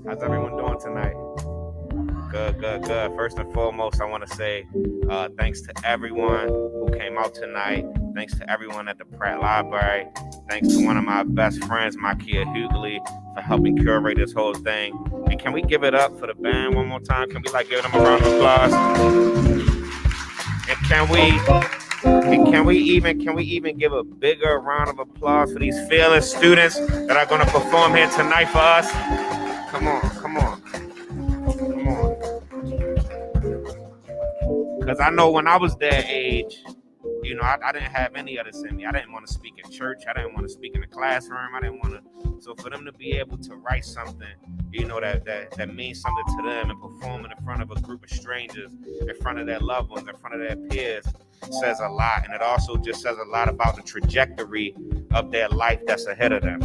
How's everyone doing tonight? Good. First and foremost, I want to say thanks to everyone who came out tonight. Thanks to everyone at the Pratt Library. Thanks to one of my best friends, Makia Hughley, for helping curate this whole thing. And can we give it up for the band one more time? Can we give them a round of applause? And can we even give a bigger round of applause for these fearless students that are going to perform here tonight for us? Come on. Because I know when I was their age, I didn't have any of this in me. I didn't want to speak in church. I didn't want to speak in the classroom. I didn't want to. So for them to be able to write something, that means something to them and perform in front of a group of strangers, in front of their loved ones, in front of their peers, says a lot. And it also just says a lot about the trajectory of their life that's ahead of them.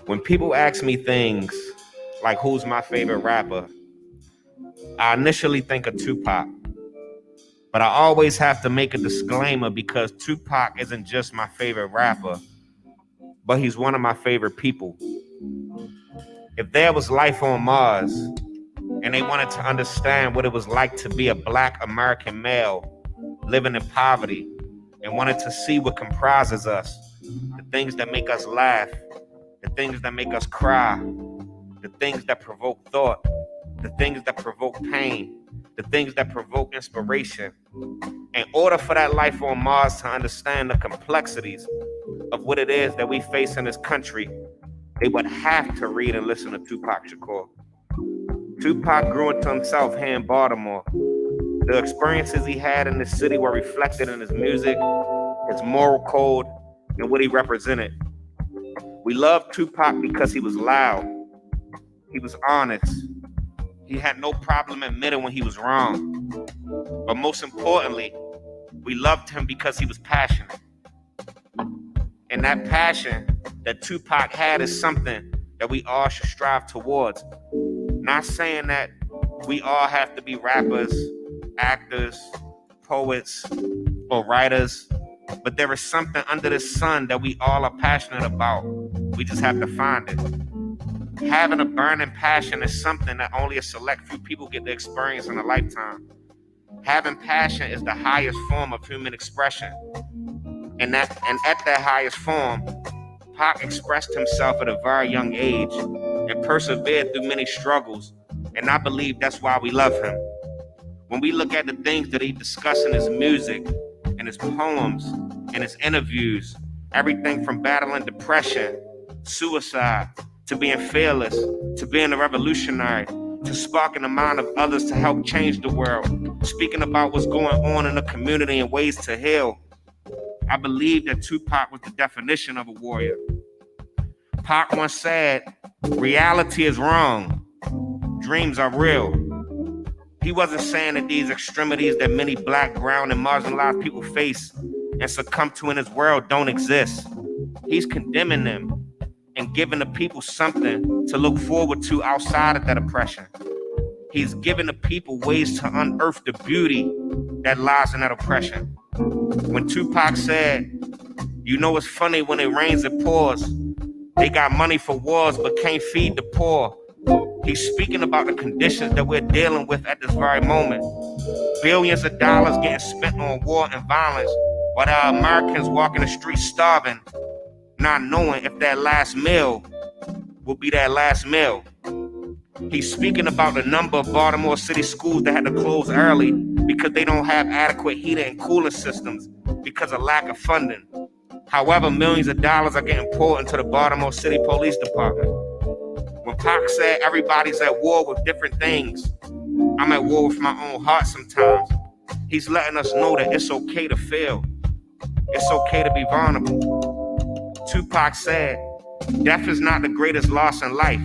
When people ask me things like who's my favorite rapper, I initially think of Tupac. But I always have to make a disclaimer because Tupac isn't just my favorite rapper, but he's one of my favorite people. If there was life on Mars and they wanted to understand what it was like to be a Black American male living in poverty and wanted to see what comprises us, the things that make us laugh, the things that make us cry, the things that provoke thought, the things that provoke pain, the things that provoke inspiration. In order for that life on Mars to understand the complexities of what it is that we face in this country, they would have to read and listen to Tupac Shakur. Tupac grew into himself here in Baltimore. The experiences he had in the city were reflected in his music, his moral code, and what he represented. We loved Tupac because he was loud. He was honest. He had no problem admitting when he was wrong. But most importantly, We loved him because he was passionate. And that passion that Tupac had is something that we all should strive towards. Not saying that we all have to be rappers, actors, poets, or writers, but there is something under the sun that we all are passionate about. We just have to find it. Having a burning passion is something that only a select few people get to experience in a lifetime. Having passion is the highest form of human expression. And at that highest form, Pac expressed himself at a very young age and persevered through many struggles. And I believe that's why we love him. When we look at the things that he discussed in his music, in his poems, in his interviews, everything from battling depression, suicide, to being fearless, to being a revolutionary, to sparking the mind of others to help change the world, speaking about what's going on in the community and ways to heal. I believe that Tupac was the definition of a warrior. Pac once said, reality is wrong, dreams are real. He wasn't saying that these extremities that many black, brown, and marginalized people face and succumb to in this world don't exist. He's condemning them and giving the people something to look forward to outside of that oppression. He's giving the people ways to unearth the beauty that lies in that oppression. When Tupac said, you know it's funny when it rains it pours. They got money for wars but can't feed the poor. He's speaking about the conditions that we're dealing with at this very moment. Billions of dollars getting spent on war and violence while there are Americans walking the streets starving, not knowing if that last meal will be that last meal. He's speaking about the number of Baltimore City schools that had to close early because they don't have adequate heating and cooling systems because of lack of funding. However, millions of dollars are getting poured into the Baltimore City Police Department. When Pac said everybody's at war with different things, I'm at war with my own heart sometimes. He's letting us know that it's okay to fail. It's okay to be vulnerable. Tupac said, death is not the greatest loss in life.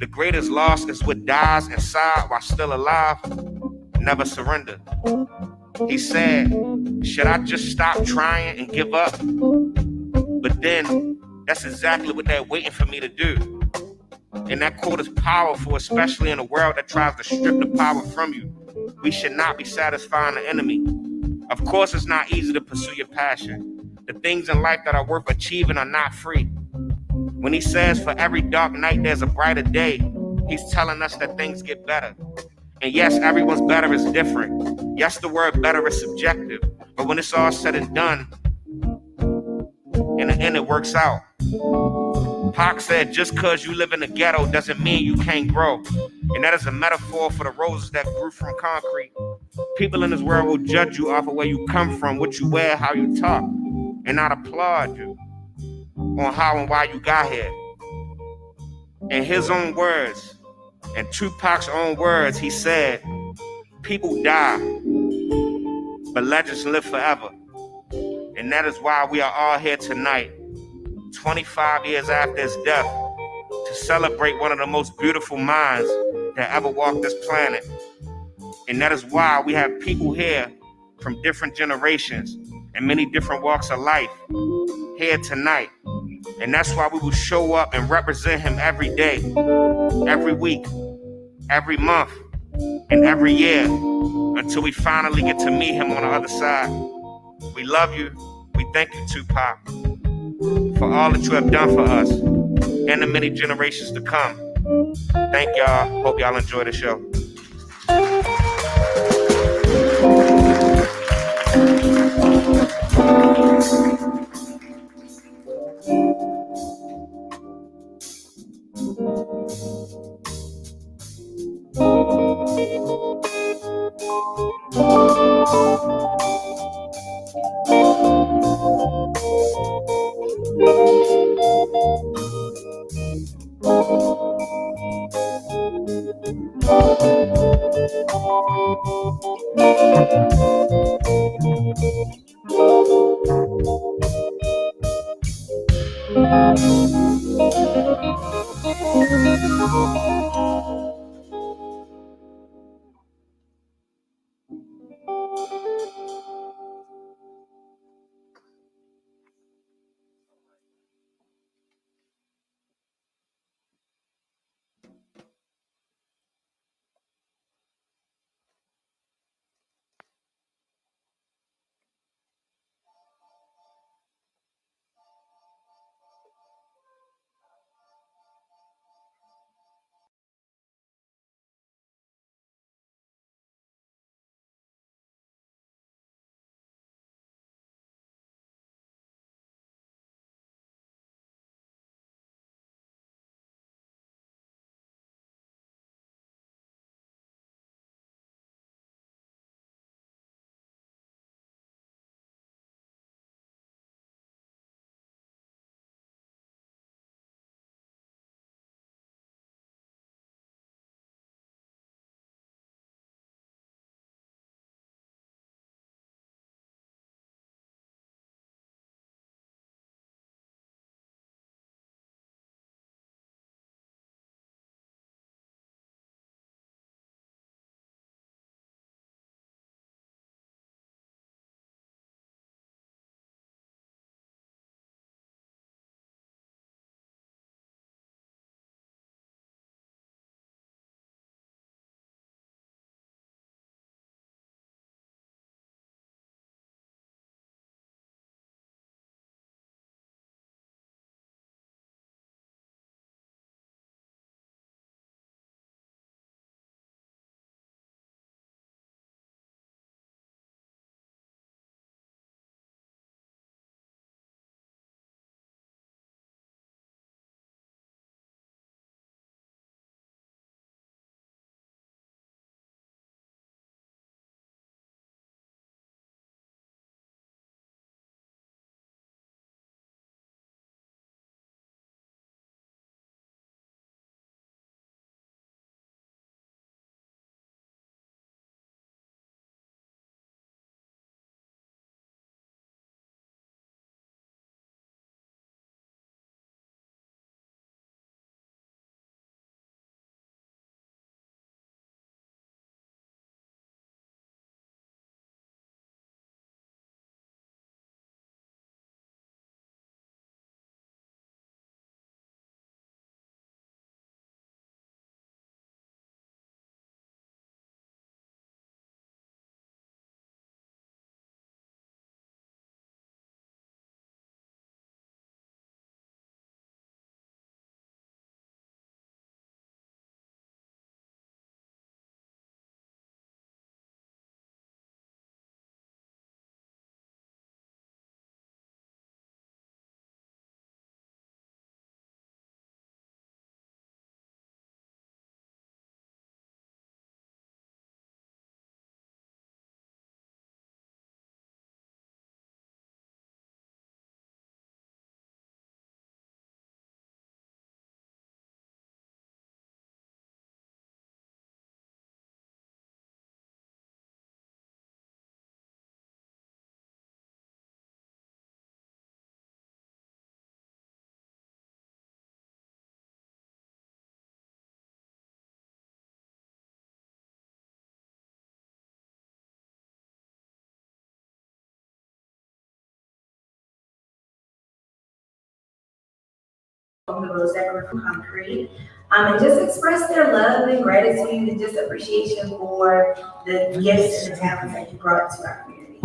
The greatest loss is what dies inside while still alive. Never surrender. He said, should I just stop trying and give up? But then, that's exactly what they're waiting for me to do. And that quote is powerful, especially in a world that tries to strip the power from you. We should not be satisfying the enemy. Of course, it's not easy to pursue your passion. The things in life that are worth achieving are not free. When he says for every dark night there's a brighter day, he's telling us that things get better. And yes, everyone's better is different. Yes, the word better is subjective. But when it's all said and done, in the end it works out. Pac said, just because you live in the ghetto doesn't mean you can't grow. And that is a metaphor for the roses that grew from concrete. People in this world will judge you off of where you come from, what you wear, how you talk, and not applaud you on how and why you got here. In his own words, in Tupac's own words, he said, people die, but legends live forever. And that is why we are all here tonight, 25 years after his death, to celebrate one of the most beautiful minds that ever walked this planet. And that is why we have people here from different generations and many different walks of life here tonight. And that's why we will show up and represent him every day, every week, every month, and every year until we finally get to meet him on the other side. We love you. We thank you, Tupac, for all that you have done for us and the many generations to come. Thank y'all. Hope y'all enjoy the show. the roads that were from concrete, and just express their love and gratitude and just appreciation for the gifts and the talents that you brought to our community.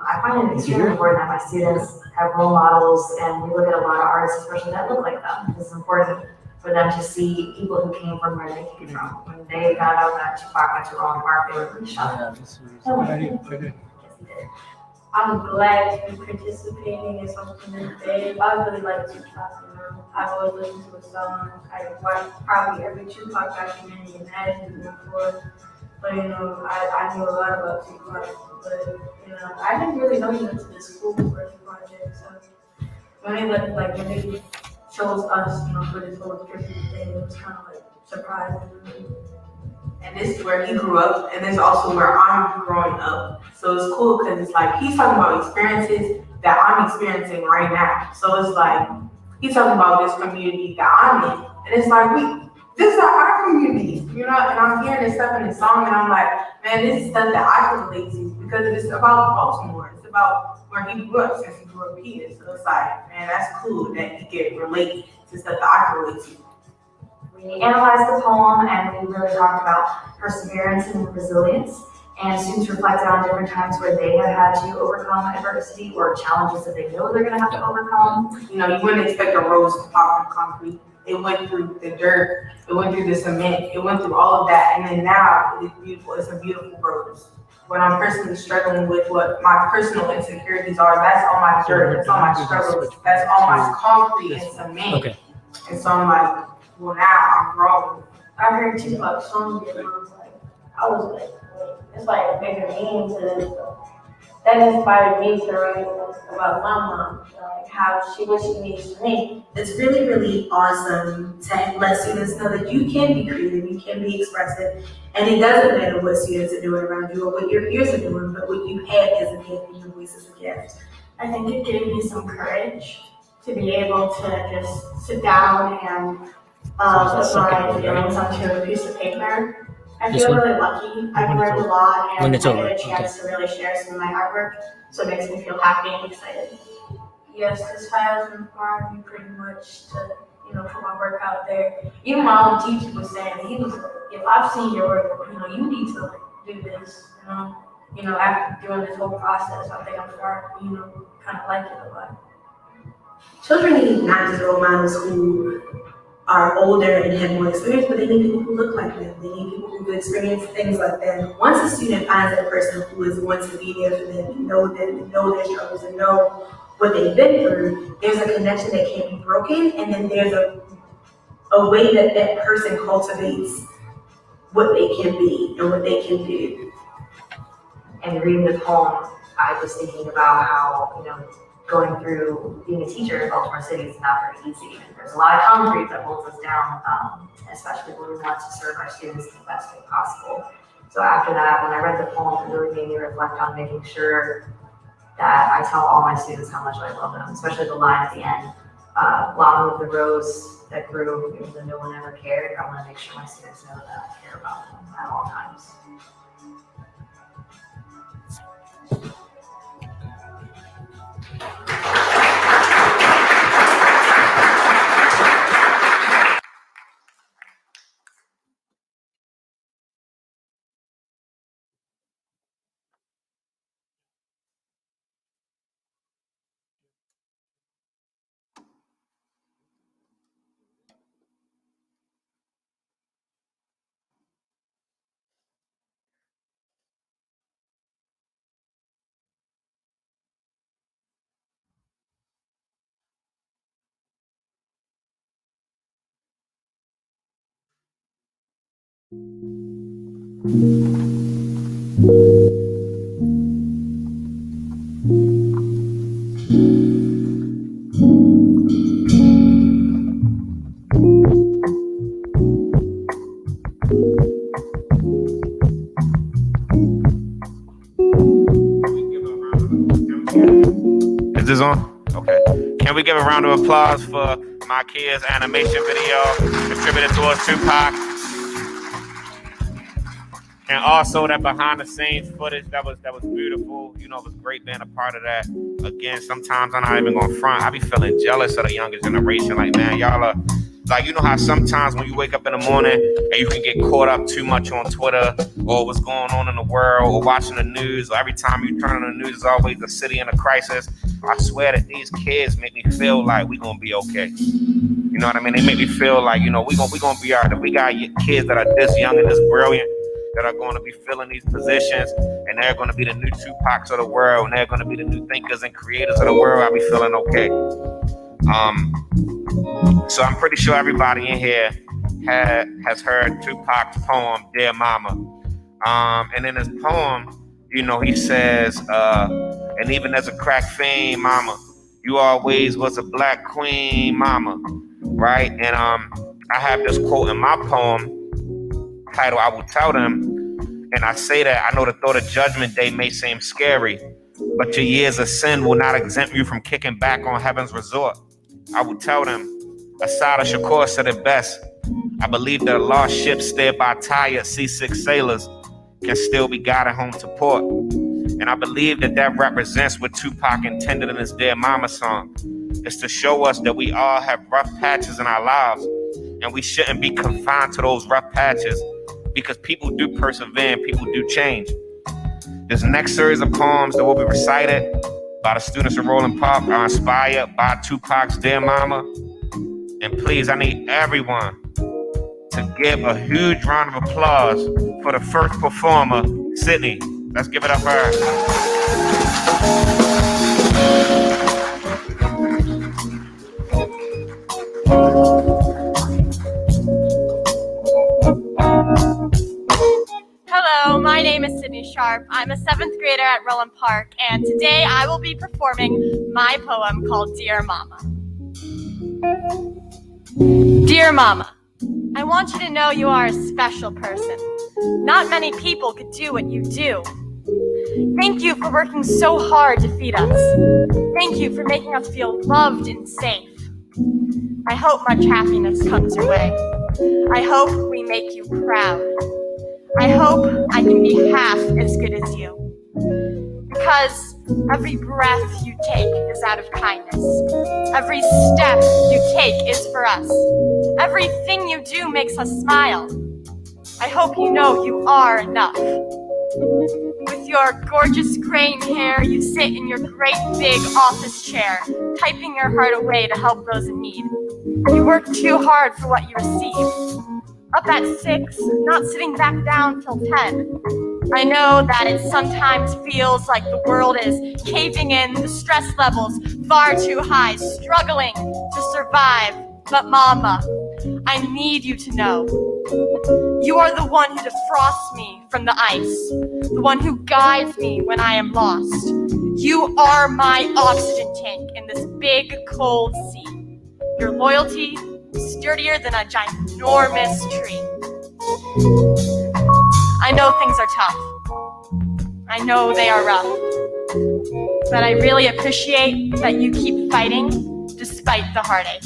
I find it extremely important that my students have role models, and we look at a lot of artists, especially that look like them. It's important for them to see people who came from where they came from. When they found out that Tupac went to Roland Park, they were really shocked. I'm glad to be participating in something this big. I really like Tupac, I've always listened to his songs. I watched probably every Tupac documentary imagined before. But I knew a lot about Tupac. But I didn't really know he went to this school for this project. So when they chose us, for this whole trip thing, it was kind of like surprising. And this is where he grew up, and this is also where I'm growing up. So it's cool because it's like he's talking about experiences that I'm experiencing right now. So it's like he's talking about this community that I'm in, and it's like this is our community, and I'm hearing this stuff in the song, and I'm like, man, this is stuff that I can relate to because it's about Baltimore. It's about where he grew up since he grew up here. So it's like, man, that's cool that he can relate to stuff that I can relate to. We analyzed the poem, and we really talked about perseverance and resilience. And students reflected on different times where they have had to overcome adversity or challenges that they know they're going to have to overcome. You wouldn't expect a rose to pop from concrete. It went through the dirt. It went through the cement. It went through all of that, and then now it's beautiful. It's a beautiful rose. When I'm personally struggling with what my personal insecurities are, that's all my dirt. That's all my struggles. That's all my concrete and cement. Okay. And so I'm like, well, now I'm growing. I heard Tupac songs and I was like, wait, it's like a bigger meaning to this. So that inspired me to write about my mom, what she means to me. It's really, really awesome to let students know that you can be creative, you can be expressive, and it doesn't matter what students are doing around you or what your peers are doing, but what you have as a gift and your voice is a gift. I think it gave me some courage to be able to just sit down and put my feelings onto a piece of paper. I feel really lucky. I've learned a lot, and I get a chance to really share some of my artwork, so it makes me feel happy and excited. Yes, this has inspired me pretty much to, put my work out there. Even my own teacher was saying that he was like, if I've seen your work, you need to do this, after doing this whole process, I think I'm starting, kind of like it a lot. Children need not just role models who are older and have more experience, but they need people who look like them. They need people who've experienced things like that. Once a student finds that person who is going to be there for them and know them and know their struggles and know what they've been through, there's a connection that can't be broken, and then there's a way that person cultivates what they can be and what they can do. And reading the poem, I was thinking about how, going through being a teacher in Baltimore City is not very easy. There's a lot of concrete that holds us down, especially when we want to serve our students in the best way possible. So after that, when I read the poem, it really made me reflect on making sure that I tell all my students how much I love them, especially the line at the end, long live the rose that grew, even though no one ever cared. I want to make sure my students know that I care about them at all times. Is this on? Okay. Can we give a round of applause for my kids' animation video contributed towards Tupac? And also that behind the scenes footage, that was beautiful. You know, it was great being a part of that. Again, sometimes I'm not even gonna front. I be feeling jealous of the younger generation. Like, man, y'all are like, you know how sometimes when you wake up in the morning and you can get caught up too much on Twitter or what's going on in the world or watching the news, or every time you turn on the news, there's always a city in a crisis. I swear that these kids make me feel like we gonna be okay. You know what I mean? They make me feel like, you know, we gonna be all right. We got kids that are this young and this brilliant, that are going to be filling these positions, and they're going to be the new Tupacs of the world, and they're going to be the new thinkers and creators of the world. I'll be feeling okay. So I'm pretty sure everybody in here has heard Tupac's poem, Dear Mama. And in his poem, you know, he says, and even as a crack fiend, mama, you always was a black queen, mama, right? And I have this quote in my poem titled, I Will Tell Them, and I say that I know the thought of judgment day may seem scary, but your years of sin will not exempt you from kicking back on heaven's resort. I will tell them, Asada Shakur said it best, I believe that a lost ship steered by tired seasick sailors can still be guided home to port. And I believe that represents what Tupac intended in his Dear Mama song. It's to show us that we all have rough patches in our lives, and we shouldn't be confined to those rough patches, because people do persevere and people do change. This next series of poems that will be recited by the students of Roland Park are inspired by Tupac's Dear Mama. And please, I need everyone to give a huge round of applause for the first performer, Sydney. Let's give it up for her. Hello, my name is Sydney Sharp. I'm a 7th grader at Roland Park, and today I will be performing my poem called Dear Mama. Dear Mama, I want you to know you are a special person. Not many people could do what you do. Thank you for working so hard to feed us. Thank you for making us feel loved and safe. I hope much happiness comes your way. I hope we make you proud. I hope I can be half as good as you. Because every breath you take is out of kindness. Every step you take is for us. Everything you do makes us smile. I hope you know you are enough. With your gorgeous graying hair, you sit in your great big office chair, typing your heart away to help those in need. You work too hard for what you receive. Up at 6, not sitting back down till 10. I know that it sometimes feels like the world is caving in, the stress levels far too high, struggling to survive. But Mama, I need you to know, you are the one who defrosts me from the ice, the one who guides me when I am lost. You are my oxygen tank in this big, cold sea. Your loyalty is sturdier than a ginormous tree. I know things are tough. I know they are rough. But I really appreciate that you keep fighting despite the heartache.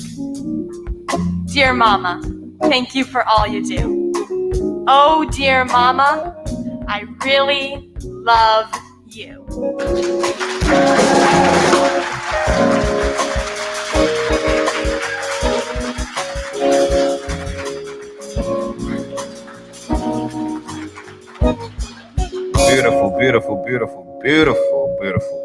Dear Mama, thank you for all you do. Oh, dear Mama, I really love you. Beautiful, beautiful, beautiful, beautiful, beautiful.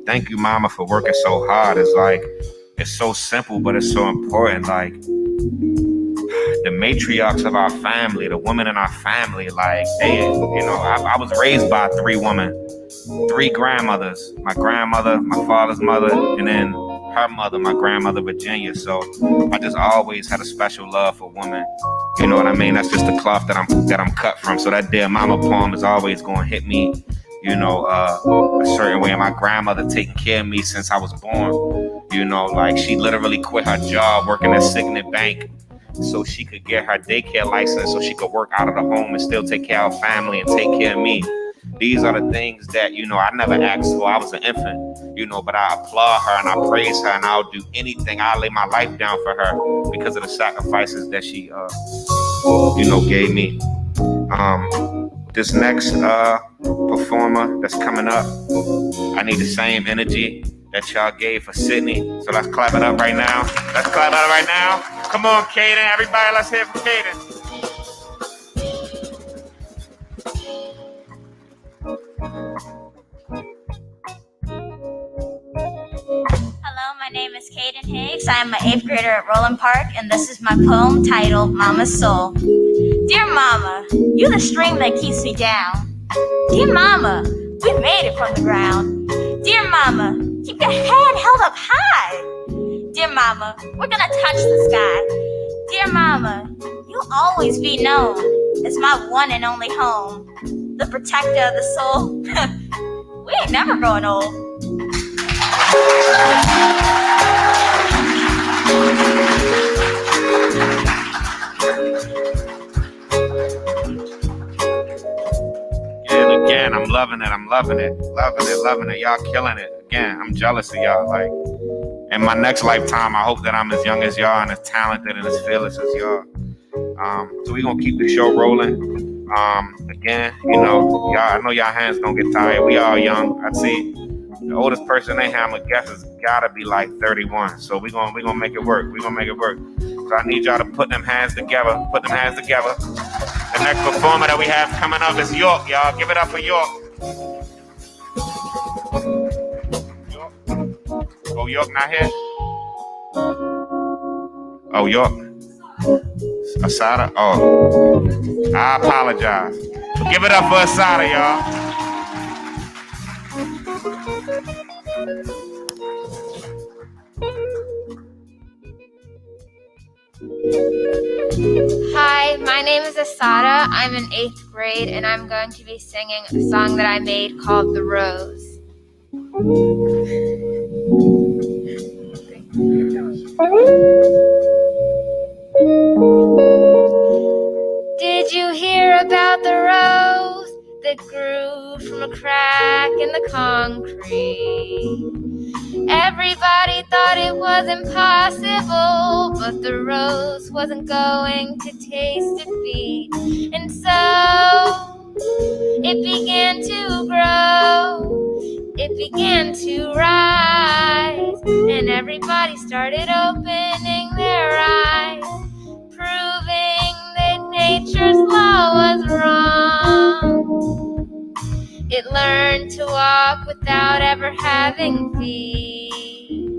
Thank you, Mama, for working so hard. It's so simple, but it's so important. Like, the matriarchs of our family, the women in our family, like, they, you know, I was raised by 3 women, 3 grandmothers, my grandmother, my father's mother, and then her mother, my grandmother, Virginia. So I just always had a special love for women. You know what I mean? That's just the cloth that I'm cut from. So that Dear Mama poem is always going to hit me, you know, a certain way. And my grandmother taking care of me since I was born, you know, like, she literally quit her job working at Signet Bank so she could get her daycare license, so she could work out of the home and still take care of her family and take care of me. These are the things that, you know, I never asked for. I was an infant, you know, but I applaud her and I praise her, and I'll do anything. I'll lay my life down for her because of the sacrifices that she, you know, gave me. This next performer that's coming up, I need the same energy that y'all gave for Sydney. So let's clap it up right now. Let's clap it up right now. Come on, Kaden. Everybody, let's hear it for Kaden. Hello, my name is Kaden Higgs. I am an 8th grader at Roland Park, and this is my poem titled Mama's Soul. Dear Mama, you're the string that keeps me down. Dear Mama, we made it from the ground. Dear Mama, keep your head held up high. Dear Mama, we're gonna touch the sky. Dear Mama, you'll always be known as my one and only home, the protector of the soul. We ain't never growing old. And again, I'm loving it. Y'all killing it. Again, I'm jealous of y'all. Like, in my next lifetime, I hope that I'm as young as y'all and as talented and as fearless as y'all. So we're gonna keep the show rolling. Again, y'all, I know y'all hands don't get tired. We all young. I see the oldest person they have, I guess, has gotta be like 31. So we're gonna make it work. So I need y'all to put them hands together. The next performer that we have coming up is York, y'all. Give it up for York. Oh, York not here? Oh, York. Asada? Oh. I apologize. Give it up for Asada, y'all. Hi, my name is Asada. I'm in 8th grade, and I'm going to be singing a song that I made called The Rose. Did you hear about the rose that grew from a crack in the concrete? Everybody thought it was impossible, but the rose wasn't going to taste defeat. And so it began to grow, it began to rise, and everybody started opening their eyes, proving that nature's law was wrong. It learned to walk without ever having feet.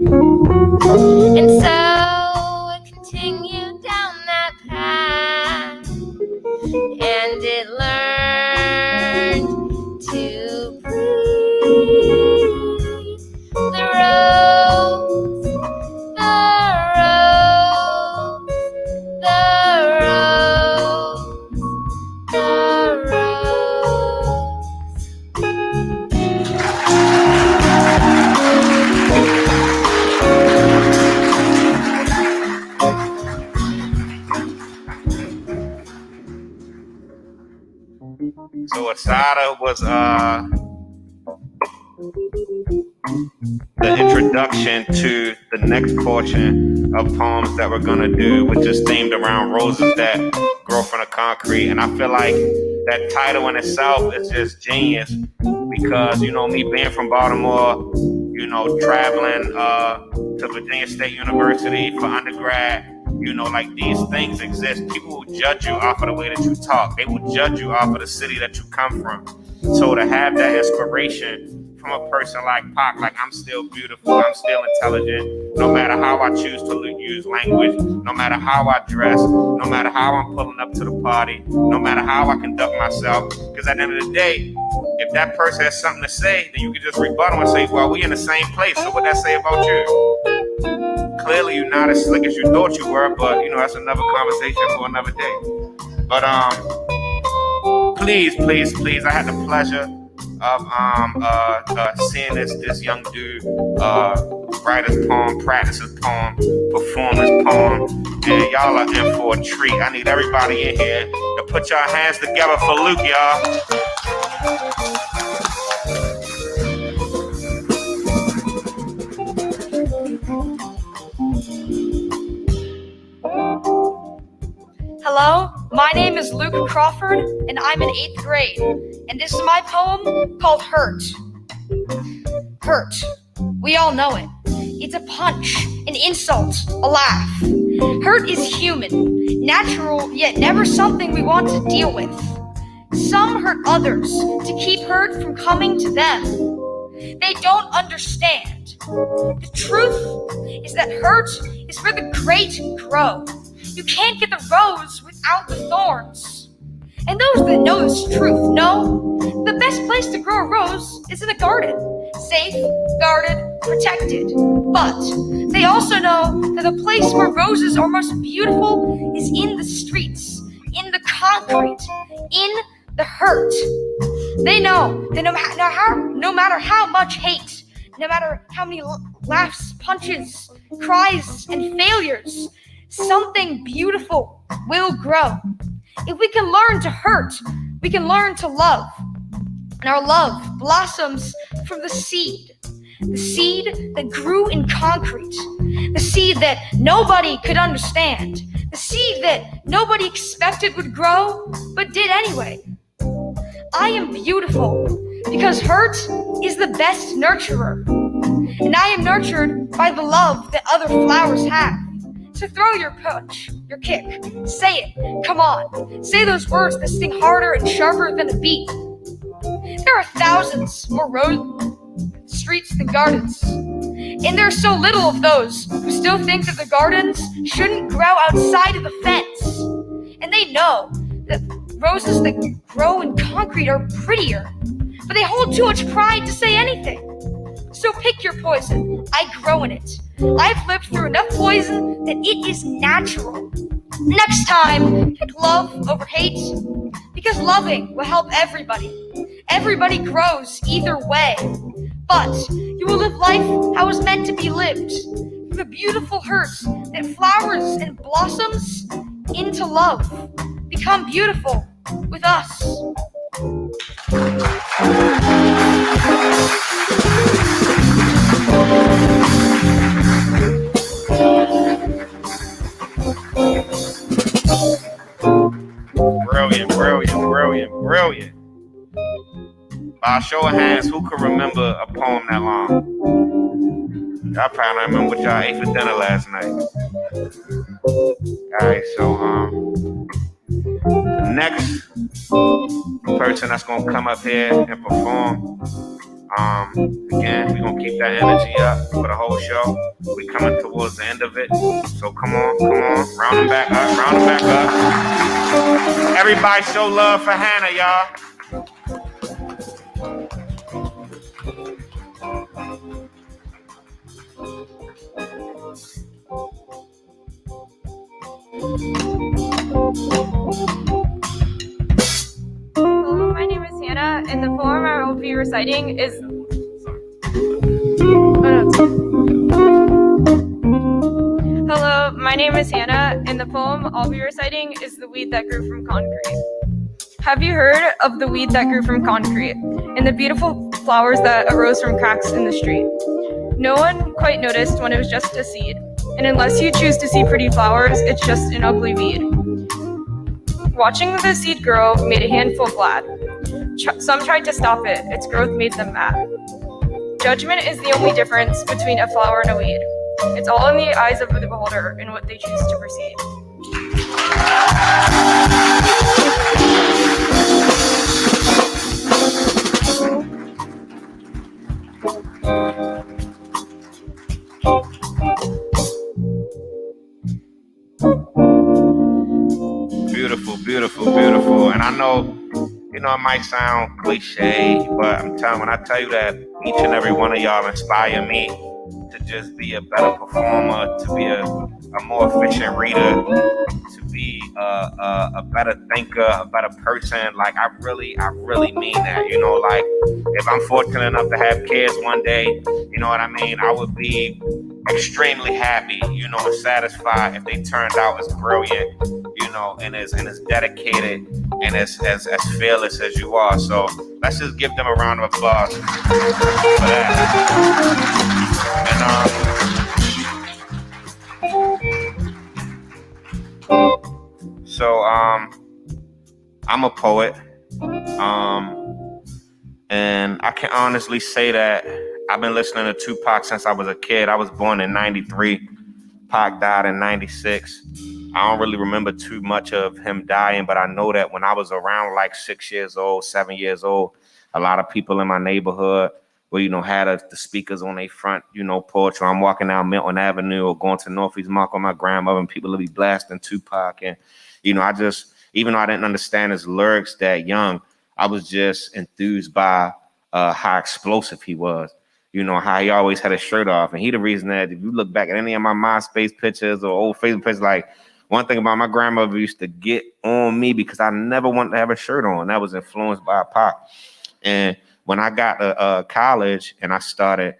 And so it continued down that path. And it learned to breathe. The rose, the rose, the rose, the rose. So Asada was the introduction to the next portion of poems that we're gonna do, which is themed around roses that grow from the concrete. And I feel like that title in itself is just genius because, me being from Baltimore, traveling to Virginia State University for undergrad, like these things exist. People will judge you off of the way that you talk. They will judge you off of the city that you come from. So to have that inspiration from a person like Pac, like I'm still beautiful, I'm still intelligent, no matter how I choose to use language, no matter how I dress, no matter how I'm pulling up to the party, no matter how I conduct myself. Because at the end of the day, if that person has something to say, then you can just rebuttal and say, well, we in the same place, so what that say about you? Clearly you're not as slick as you thought you were, but that's another conversation for another day. But please, I had the pleasure of seeing this young dude write his poem, practice his poem, perform his poem, and y'all are in for a treat. I need everybody in here to put your hands together for Luke, y'all. Hello, my name is is Luke Crawford, and I'm in 8th grade. And this is my poem called Hurt. Hurt. We all know it. It's a punch, an insult, a laugh. Hurt is human, natural, yet never something we want to deal with. Some hurt others to keep hurt from coming to them. They don't understand. The truth is that hurt is where the great grow. You can't get the rose without the thorns. And those that know this truth know the best place to grow a rose is in a garden. Safe, guarded, protected. But they also know that the place where roses are most beautiful is in the streets, in the concrete, in the hurt. They know that no matter how much hate, no matter how many laughs, punches, cries, and failures, something beautiful will grow. If we can learn to hurt, we can learn to love. And our love blossoms from the seed that grew in concrete, the seed that nobody could understand, the seed that nobody expected would grow, but did anyway. I am beautiful because hurt is the best nurturer, and I am nurtured by the love that other flowers have. So throw your punch, your kick, say it, come on, say those words that sting harder and sharper than a beat. There are thousands more streets than gardens, and there are so little of those who still think that the gardens shouldn't grow outside of the fence. And they know that roses that grow in concrete are prettier, but they hold too much pride to say anything. So pick your poison. I grow in it. I've lived through enough poison that it is natural. Next time, pick love over hate, because loving will help everybody. Everybody grows either way, but you will live life how it's meant to be lived, through the beautiful hurts that flowers and blossoms into love. Become beautiful with us. Brilliant. By a show of hands, who can remember a poem that long? Y'all probably don't remember what y'all ate for dinner last night. Alright, so the next person that's gonna come up here and perform, again, we're gonna keep that energy up for the whole show. We coming towards the end of it. So come on, round them back up. Everybody show love for Hannah, y'all. Hello, my name is Hannah, and the poem I will be reciting is... Hello, my name is Hannah, and the poem I'll be reciting is The Weed That Grew from Concrete. Have you heard of the weed that grew from concrete, and the beautiful flowers that arose from cracks in the street? No one quite noticed when it was just a seed, and unless you choose to see pretty flowers, it's just an ugly weed. Watching the seed grow made a handful glad. Some tried to stop it, its growth made them mad. Judgment is the only difference between a flower and a weed. It's all in the eyes of the beholder and what they choose to perceive. Beautiful. And I know, it might sound cliche, but when I tell you that each and every one of y'all inspire me to just be a better performer, to be a more efficient reader, to be a better thinker, a better person. Like, I really mean that. Like, if I'm fortunate enough to have kids one day, you know what I mean, I would be extremely happy, and satisfied if they turned out as brilliant, and as dedicated and as fearless as you are. So let's just give them a round of applause for that. I'm a poet. And I can honestly say that I've been listening to Tupac since I was a kid. I was born in 93. Pac died in 96. I don't really remember too much of him dying, but I know that when I was around like 6 years old, 7 years old, a lot of people in my neighborhood where, had the speakers on their front, porch, or I'm walking down Milton Avenue or going to Northeast Mark with my grandmother, and people will be blasting Tupac. And, I just, even though I didn't understand his lyrics that young, I was just enthused by how explosive he was. How he always had his shirt off. And he the reason that if you look back at any of my MySpace pictures or old Facebook pictures, like one thing about my grandmother used to get on me because I never wanted to have a shirt on. That was influenced by Pac. And when I got to college and I started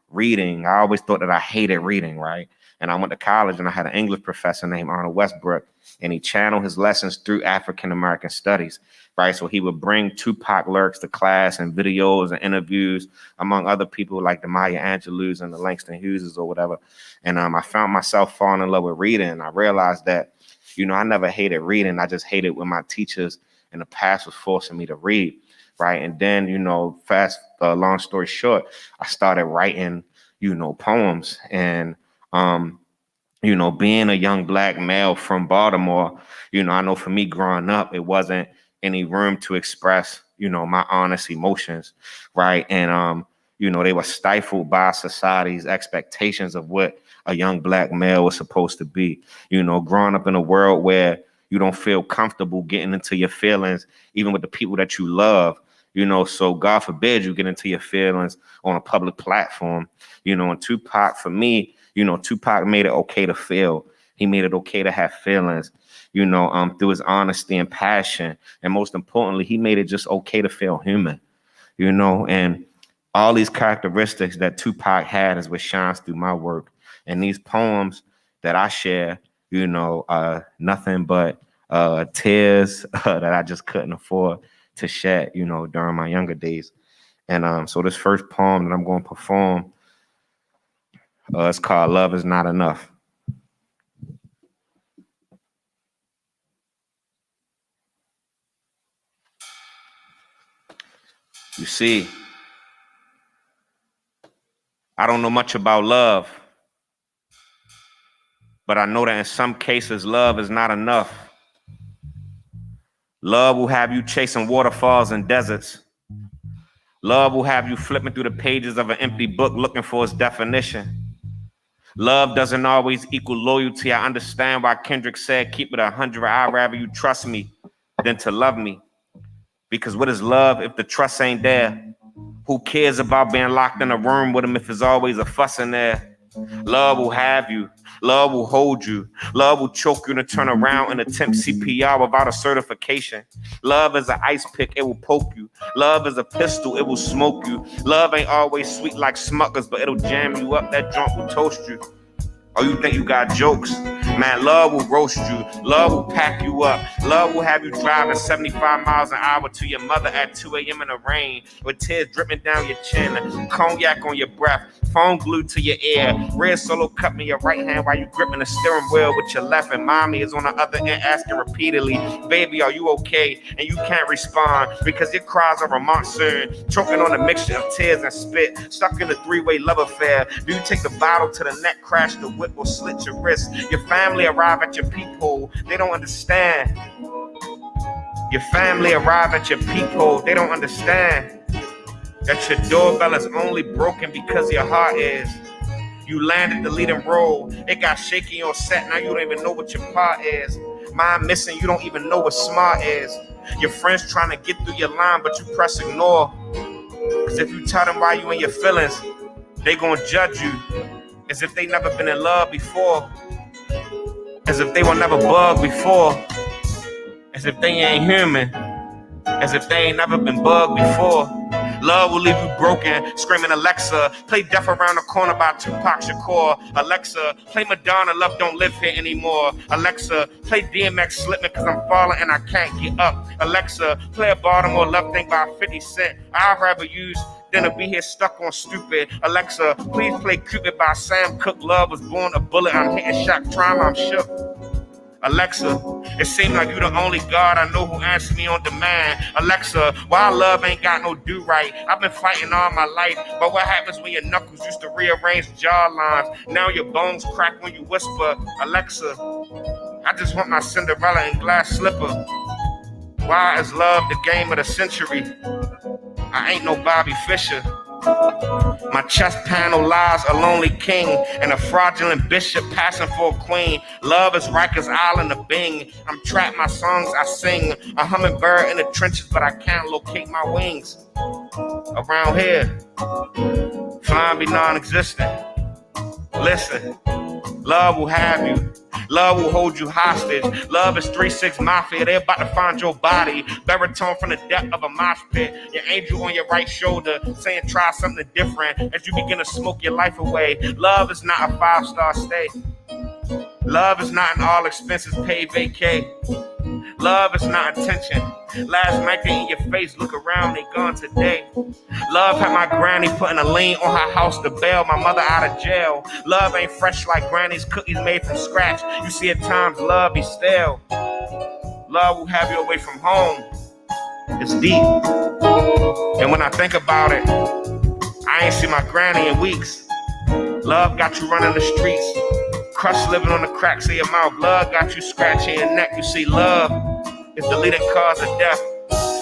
reading, I always thought that I hated reading, right? And I went to college and I had an English professor named Arnold Westbrook, and he channeled his lessons through African-American studies, right? So he would bring Tupac lyrics to class and videos and interviews, among other people like the Maya Angelou's and the Langston Hugheses or whatever. And I found myself falling in love with reading. And I realized that, I never hated reading. I just hated when my teachers in the past was forcing me to read, right? And then, long story short, I started writing, poems. And, being a young Black male from Baltimore, I know for me growing up, it wasn't any room to express, my honest emotions, right? And, they were stifled by society's expectations of what a young Black male was supposed to be, growing up in a world where you don't feel comfortable getting into your feelings, even with the people that you love, so God forbid you get into your feelings on a public platform, and Tupac, for me, Tupac made it okay to feel. He made it okay to have feelings, through his honesty and passion. And most importantly, he made it just okay to feel human, and all these characteristics that Tupac had is what shines through my work. And these poems that I share, nothing but tears that I just couldn't afford to shed, during my younger days. And so this first poem that I'm going to perform, it's called Love Is Not Enough. You see, I don't know much about love, but I know that in some cases, love is not enough. Love will have you chasing waterfalls and deserts. Love will have you flipping through the pages of an empty book looking for its definition. Love doesn't always equal loyalty. I understand why Kendrick said, keep it 100. I'd rather you trust me than to love me. Because what is love if the trust ain't there? Who cares about being locked in a room with him if there's always a fuss in there? Love will have you. Love will hold you. Love will choke you to turn around and attempt CPR without a certification. Love is an ice pick, it will poke you. Love is a pistol, it will smoke you. Love ain't always sweet like Smuckers, but it'll jam you up, that joint will toast you. Oh, you think you got jokes? Man, love will roast you. Love will pack you up. Love will have you driving 75 miles an hour to your mother at 2 a.m. in the rain with tears dripping down your chin, cognac on your breath, phone glued to your ear, red Solo cup in your right hand while you gripping the steering wheel with your left, and mommy is on the other end asking repeatedly, baby, are you okay? And you can't respond because your cries are a monsoon, choking on a mixture of tears and spit, stuck in a three-way love affair. Do you take the bottle to the neck, crash the whip, or slit your wrist? Your family arrive at your peephole, they don't understand. Your family arrive at your peephole, they don't understand that your doorbell is only broken because your heart is. You landed the leading role, it got shaky on set, now you don't even know what your part is. Mine missing, you don't even know what smart is. Your friends trying to get through your line, but you press ignore. Cause if you tell them why you in your feelings, they gonna judge you as if they never been in love before, as if they were never bugged before, as if they ain't human, as if they ain't never been bugged before. Love will leave you broken, screaming Alexa, play Death Around the Corner by Tupac Shakur. Alexa, play Madonna, Love Don't Live Here Anymore. Alexa, play DMX Slipping Cause I'm Falling and I Can't Get Up. Alexa, play a Baltimore Love Thing by 50 Cent. I'd rather use than to be here stuck on stupid. Alexa, please play Cupid by Sam Cooke. Love was born a bullet, I'm hitting shock trauma, I'm shook. Alexa, it seems like you the only God I know who answers me on demand. Alexa, why love ain't got no do right? I've been fighting all my life, but what happens when your knuckles used to rearrange jaw lines? Now your bones crack when you whisper. Alexa, I just want my Cinderella and glass slipper. Why is love the game of the century? I ain't no Bobby Fischer. My chest panel lies a lonely king and a fraudulent bishop passing for a queen. Love is Rikers Island of Bing. I'm trapped, my songs I sing. A hummingbird in the trenches, but I can't locate my wings. Around here, flying be non-existent. Listen, love will have you. Love will hold you hostage. Love is 3-6 Mafia. They're about to find your body. Baritone from the depth of a mosh pit. Your angel on your right shoulder saying try something different as you begin to smoke your life away. Love is not a 5-star stay. Love is not an all expenses paid vacay. Love is not attention. Last night they in your face, look around, they gone today. Love had my granny putting a lien on her house to bail my mother out of jail. Love ain't fresh like granny's cookies made from scratch. You see at times love be stale. Love will have you away from home. It's deep. And when I think about it, I ain't seen my granny in weeks. Love got you running the streets. Crust living on the cracks of your mouth. Love got you scratching your neck. You see, love is the leading cause of death.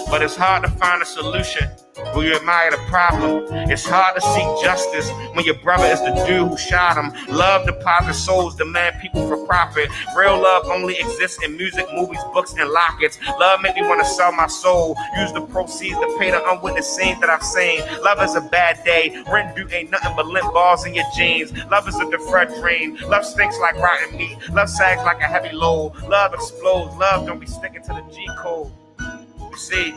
But it's hard to find a solution when you admire the problem. It's hard to seek justice when your brother is the dude who shot him. Love deposits souls, demand people for profit. Real love only exists in music, movies, books, and lockets. Love made me want to sell my soul. Use the proceeds to pay the unwitnessed scenes that I've seen. Love is a bad day. Rent due ain't nothing but lint balls in your jeans. Love is a deferred dream. Love stinks like rotten meat. Love sags like a heavy load. Love explodes. Love don't be sticking to the G code. You see,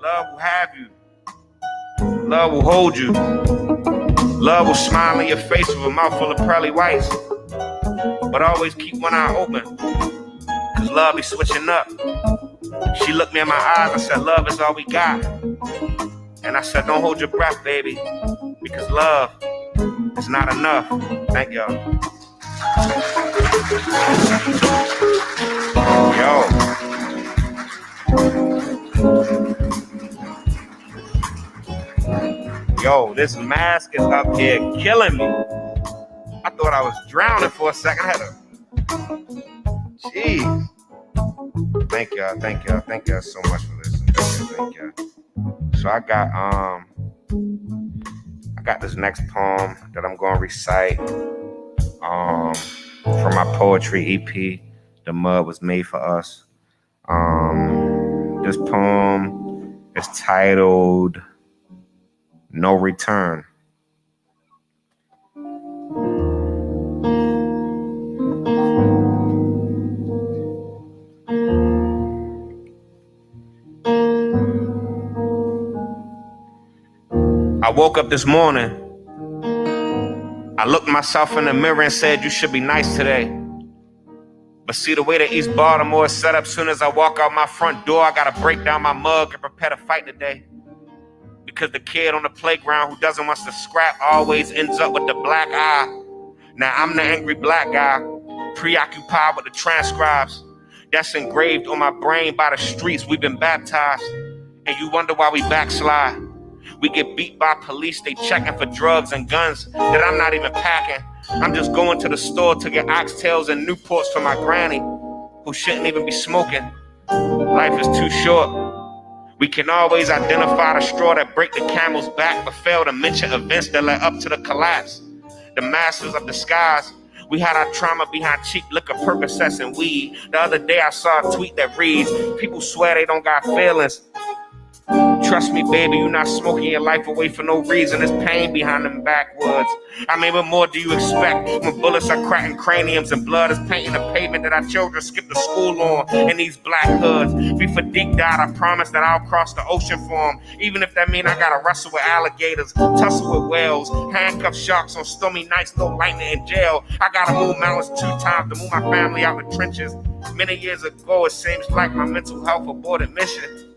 love will have you. Love will hold you. Love will smile in your face with a mouth full of pearly whites. But always keep one eye open, cause love be switching up. She looked me in my eyes and said, love is all we got. And I said, don't hold your breath, baby, because love is not enough. Thank y'all. Yo, this mask is up here killing me. I thought I was drowning for a second. I had to... Jeez. Thank y'all so much for listening. Thank y'all. So I got this next poem that I'm gonna recite from my poetry EP, The Mud Was Made for Us. This poem is titled No Return. I woke up this morning. I looked myself in the mirror and said, you should be nice today. But see, the way that East Baltimore is set up, soon as I walk out my front door, I gotta break down my mug and prepare to fight today. Because the kid on the playground who doesn't want to scrap always ends up with the black eye. Now I'm the angry black guy, preoccupied with the transcribes. That's engraved on my brain by the streets. We've been baptized, and you wonder why we backslide. We get beat by police, they checking for drugs and guns that I'm not even packing. I'm just going to the store to get oxtails and Newports for my granny, who shouldn't even be smoking. Life is too short. We can always identify the straw that break the camel's back, but fail to mention events that led up to the collapse. The masters of disguise. We had our trauma behind cheap liquor, Percocets, and weed. The other day I saw a tweet that reads, people swear they don't got feelings. Trust me, baby, you're not smoking your life away for no reason. There's pain behind them backwoods. I mean, what more do you expect when bullets are cracking craniums and blood is painting the pavement that our children skip to school on in these black hoods? Before Deke died, I promised that I'll cross the ocean for him, even if that means I gotta wrestle with alligators, tussle with whales, handcuff sharks on stormy nights, no lightning in jail. I gotta move mountains 2 times to move my family out the trenches. Many years ago, it seems like my mental health aborted mission.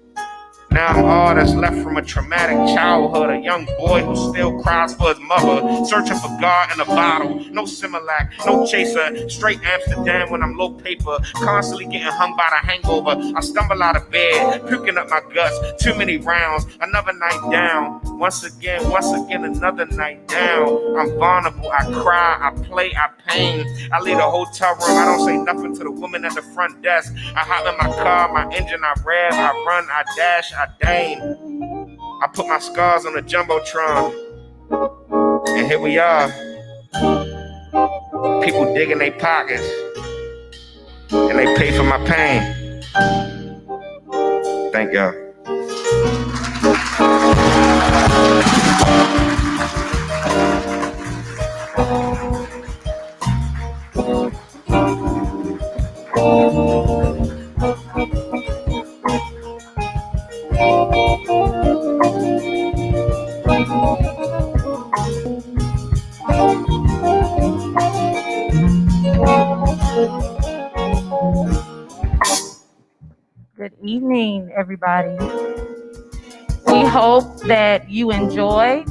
Now I'm all that's left from a traumatic childhood. A young boy who still cries for his mother, searching for God in a bottle. No Similac, no chaser, straight Amsterdam when I'm low paper, constantly getting hung by the hangover. I stumble out of bed, puking up my guts, too many rounds, another night down. Once again, another night down. I'm vulnerable, I cry, I play, I pain. I leave the hotel room, I don't say nothing to the woman at the front desk. I hop in my car, my engine, I rev, I run, I dash, I dame. I put my scars on the Jumbotron. And here we are. People digging their pockets. And they pay for my pain. Thank y'all. Good evening, everybody. We hope that you enjoyed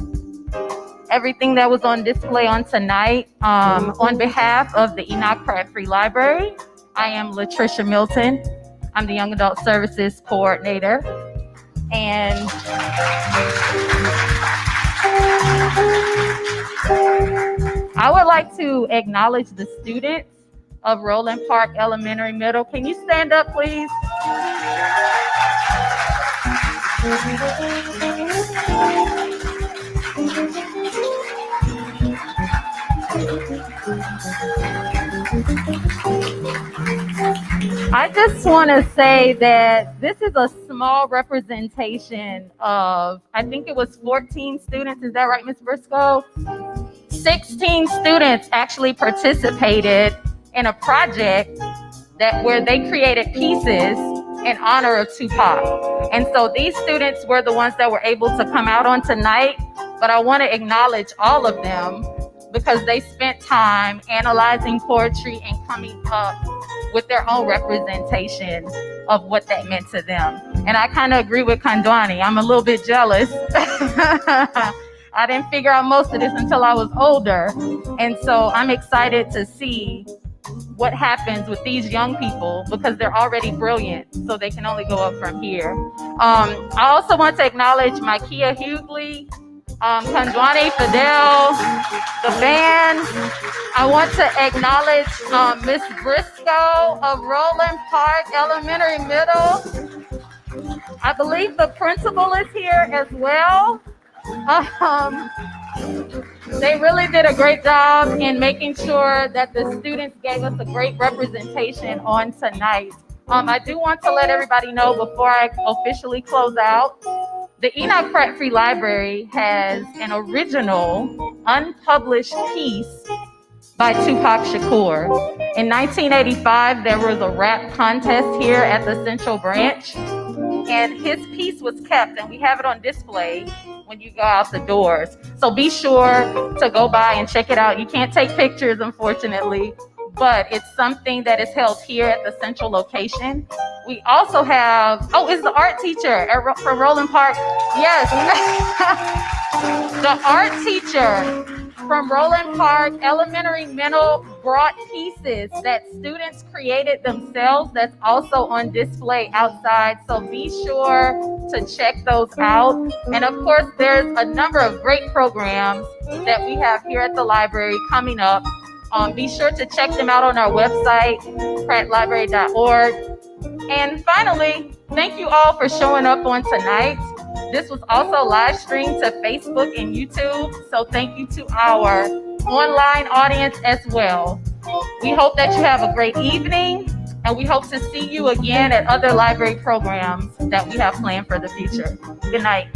everything that was on display on tonight. On behalf of the Enoch Pratt Free Library, I am Latricia Milton. I'm the Young Adult Services Coordinator. And I would like to acknowledge the students of Roland Park Elementary Middle. Can you stand up, please? I just want to say that this is a small representation of, I think it was 14 students. Is that right, Ms. Briscoe? 16 students actually participated in a project where they created pieces in honor of Tupac. And so these students were the ones that were able to come out on tonight, but I want to acknowledge all of them because they spent time analyzing poetry and coming up with their own representation of what that meant to them. And I kind of agree with Kandwani. I'm a little bit jealous. I didn't figure out most of this until I was older. And so I'm excited to see what happens with these young people because they're already brilliant, so they can only go up from here. I also want to acknowledge Micaiah Hughley, Kandwani Fidel, the band. I want to acknowledge Miss Briscoe of Roland Park Elementary Middle. I believe the principal is here as well. They really did a great job in making sure that the students gave us a great representation on tonight. I do want to let everybody know before I officially close out, the Enoch Pratt Free Library has an original unpublished piece by Tupac Shakur. In 1985, there was a rap contest here at the Central Branch, and his piece was kept, and we have it on display when you go out the doors. So be sure to go by and check it out. You can't take pictures, unfortunately, but it's something that is held here at the central location. We also have, is the art teacher from Roland Park? Yes. The art teacher from Roland Park Elementary Middle brought pieces that students created themselves that's also on display outside. So be sure to check those out. And of course, there's a number of great programs that we have here at the library coming up. Be sure to check them out on our website, prattlibrary.org. And finally, thank you all for showing up on tonight. This was also live streamed to Facebook and YouTube, so thank you to our online audience as well. We hope that you have a great evening, and we hope to see you again at other library programs that we have planned for the future. Good night.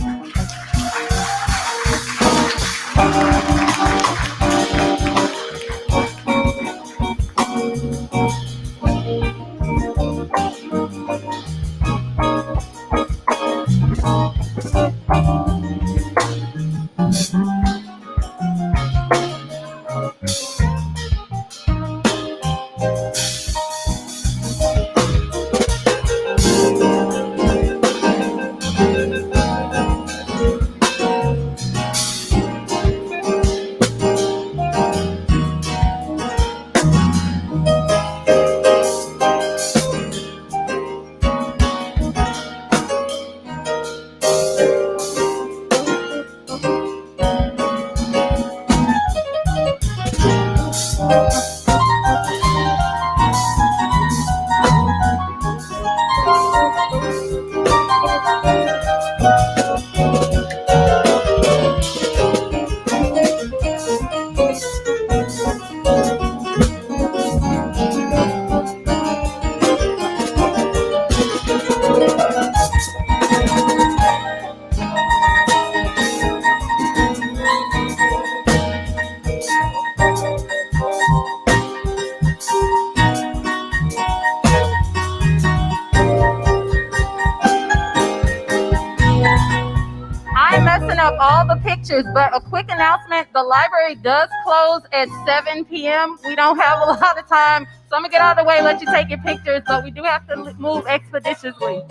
pictures. But a quick announcement, the library does close at 7 p.m. We don't have a lot of time, so I'm gonna get out of the way, let you take your pictures, but we do have to move expeditiously.